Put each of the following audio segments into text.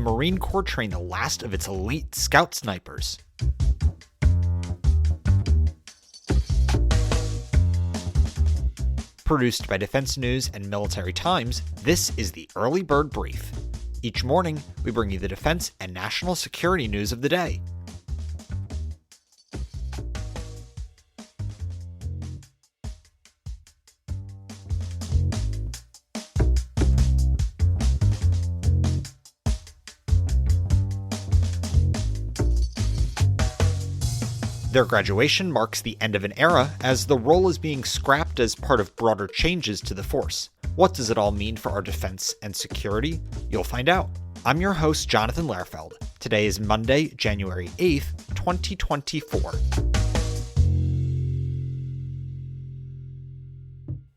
Marine Corps train the last of its elite scout snipers. Produced by Defense News and Military Times, this is the Early Bird Brief. Each morning, we bring you the defense and national security news of the day. Their graduation marks the end of an era, as the role is being scrapped as part of broader changes to the force. What does it all mean for our defense and security? You'll find out. I'm your host, Jonathan Lehrfeld. Today is Monday, January 8th, 2024.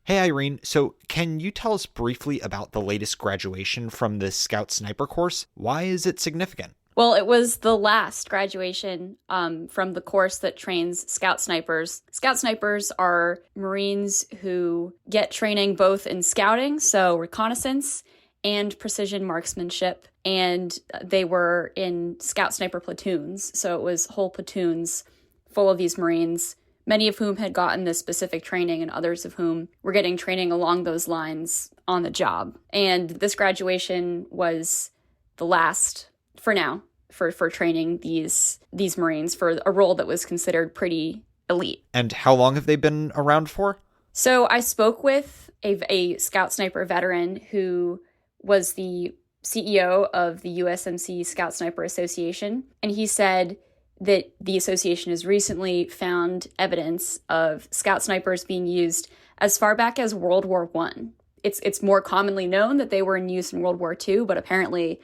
Hey Irene, so can you tell us briefly about the latest graduation from the Scout Sniper course? Why is it significant? Well, it was the last graduation from the course that trains Scout Snipers. Scout Snipers are Marines who get training both in scouting, so reconnaissance, and precision marksmanship. And they were in Scout Sniper platoons, so it was whole platoons full of these Marines, many of whom had gotten this specific training and others of whom were getting training along those lines on the job. And this graduation was the last, for now, for training these Marines for a role that was considered pretty elite. And how long have they been around for? So I spoke with a Scout Sniper veteran who was the CEO of the USMC Scout Sniper Association, and he said that the association has recently found evidence of Scout Snipers being used as far back as World War I. It's more commonly known that they were in use in World War II, but apparently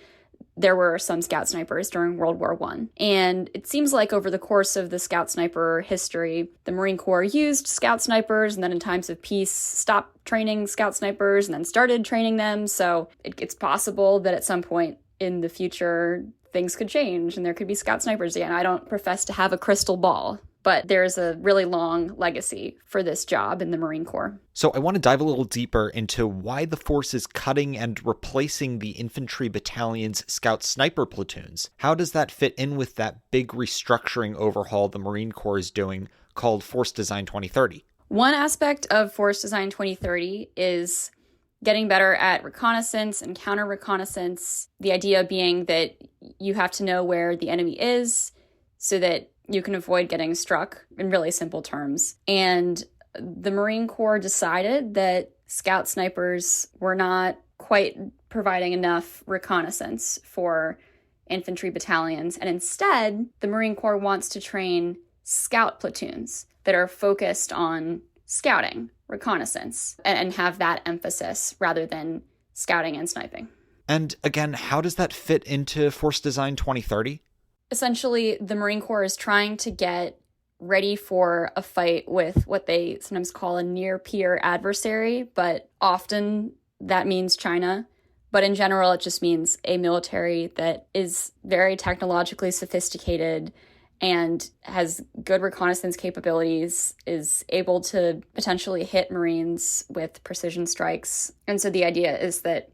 there were some Scout Snipers during World War I. And it seems like over the course of the Scout Sniper history, the Marine Corps used Scout Snipers and then in times of peace stopped training Scout Snipers and then started training them. So it's possible that at some point in the future, things could change and there could be Scout Snipers again. I don't profess to have a crystal ball, but there's a really long legacy for this job in the Marine Corps. So I want to dive a little deeper into why the force is cutting and replacing the infantry battalion's Scout Sniper platoons. How does that fit in with that big restructuring overhaul the Marine Corps is doing called Force Design 2030? One aspect of Force Design 2030 is getting better at reconnaissance and counter-reconnaissance, the idea being that you have to know where the enemy is so that you can avoid getting struck, in really simple terms. And the Marine Corps decided that Scout Snipers were not quite providing enough reconnaissance for infantry battalions. And instead, the Marine Corps wants to train scout platoons that are focused on scouting, reconnaissance, and have that emphasis rather than scouting and sniping. And again, how does that fit into Force Design 2030? Essentially, the Marine Corps is trying to get ready for a fight with what they sometimes call a near-peer adversary, but often that means China. But in general, it just means a military that is very technologically sophisticated and has good reconnaissance capabilities, is able to potentially hit Marines with precision strikes. And so the idea is that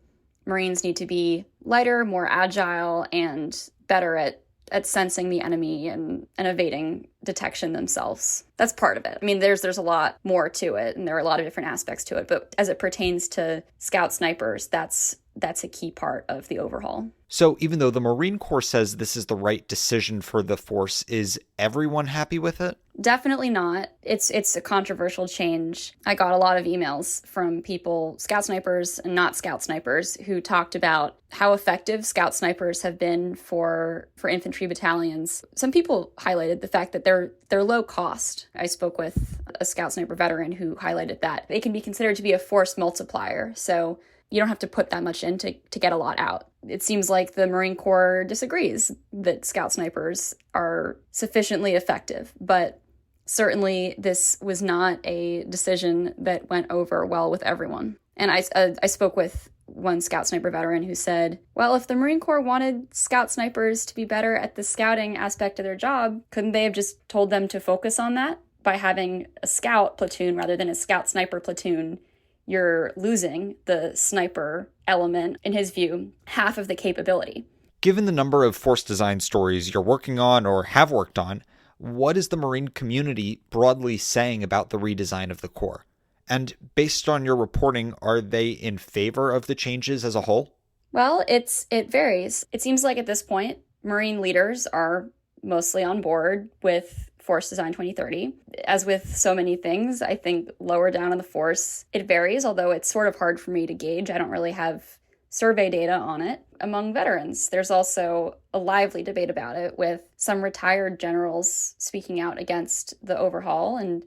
Marines need to be lighter, more agile, and better at sensing the enemy and evading detection themselves. That's part of it. I mean, there's a lot more to it, and there are a lot of different aspects to it, but as it pertains to Scout Snipers, that's a key part of the overhaul. So even though the Marine Corps says this is the right decision for the force, is everyone happy with it? Definitely not. It's a controversial change. I got a lot of emails from people, Scout Snipers and not Scout Snipers, who talked about how effective Scout Snipers have been for infantry battalions. Some people highlighted the fact that they're low cost. I spoke with a Scout Sniper veteran who highlighted that. They can be considered to be a force multiplier, so you don't have to put that much in to get a lot out. It seems like the Marine Corps disagrees that Scout Snipers are sufficiently effective, but certainly this was not a decision that went over well with everyone. And I spoke with one Scout Sniper veteran who said, well, if the Marine Corps wanted Scout Snipers to be better at the scouting aspect of their job, couldn't they have just told them to focus on that? By having a scout platoon rather than a Scout Sniper platoon, you're losing the sniper element, in his view, half of the capability. Given the number of force design stories you're working on or have worked on, what is the Marine community broadly saying about the redesign of the Corps? And based on your reporting, are they in favor of the changes as a whole? Well, it varies. It seems like at this point, Marine leaders are mostly on board with Force Design 2030. As with so many things, I think lower down in the force, it varies, although it's sort of hard for me to gauge. I don't really have survey data on it. Among veterans, there's also a lively debate about it, with some retired generals speaking out against the overhaul and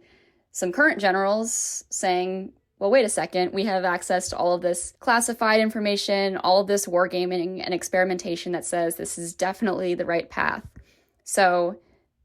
some current generals saying, well, wait a second, we have access to all of this classified information, all of this wargaming and experimentation that says this is definitely the right path. So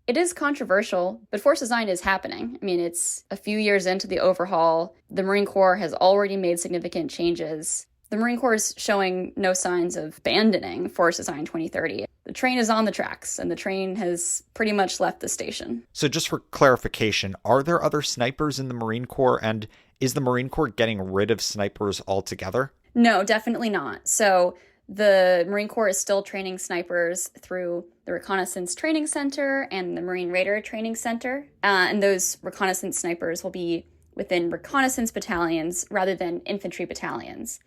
it is controversial, but force design is happening. I mean, it's a few years into the overhaul. The Marine Corps has already made significant changes. The Marine Corps is showing no signs of abandoning Force Design 2030. The train is on the tracks, and the train has pretty much left the station. So just for clarification, are there other snipers in the Marine Corps, and is the Marine Corps getting rid of snipers altogether? No, definitely not. So the Marine Corps is still training snipers through the Reconnaissance Training Center and the Marine Raider Training Center. And those reconnaissance snipers will be within reconnaissance battalions rather than infantry battalions.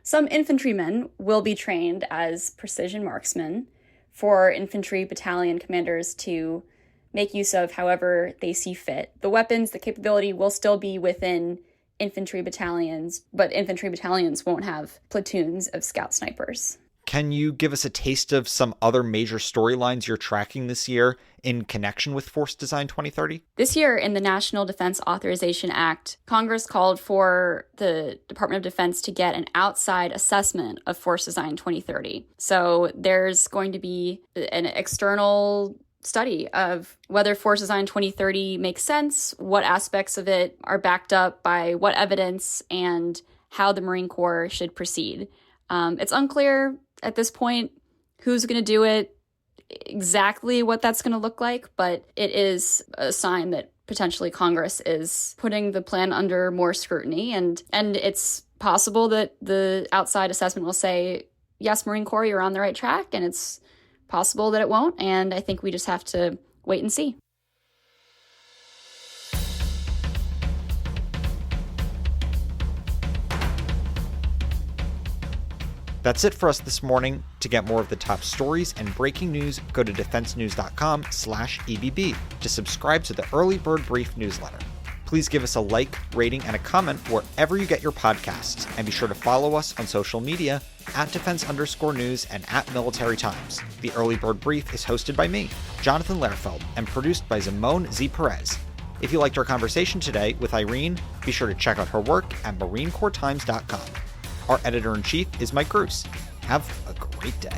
Some infantrymen will be trained as precision marksmen for infantry battalion commanders to make use of however they see fit. The weapons, the capability will still be within infantry battalions, but infantry battalions won't have platoons of scout snipers. Can you give us a taste of some other major storylines you're tracking this year in connection with Force Design 2030? This year, in the National Defense Authorization Act, Congress called for the Department of Defense to get an outside assessment of Force Design 2030. So there's going to be an external study of whether Force Design 2030 makes sense, what aspects of it are backed up by what evidence, and how the Marine Corps should proceed. It's unclear at this point who's going to do it, exactly what that's going to look like, but it is a sign that potentially Congress is putting the plan under more scrutiny, and it's possible that the outside assessment will say, yes, Marine Corps, you're on the right track, and it's possible that it won't, and I think we just have to wait and see. That's it for us this morning. To get more of the top stories and breaking news, go to defensenews.com/EBB to subscribe to the Early Bird Brief newsletter. Please give us a like, rating, and a comment wherever you get your podcasts, and be sure to follow us on social media @defense_news and @Military Times. The Early Bird Brief is hosted by me, Jonathan Lehrfeld, and produced by Simone Z. Perez. If you liked our conversation today with Irene, be sure to check out her work at marinecorpstimes.com. Our editor-in-chief is Mike Bruce. Have a great day.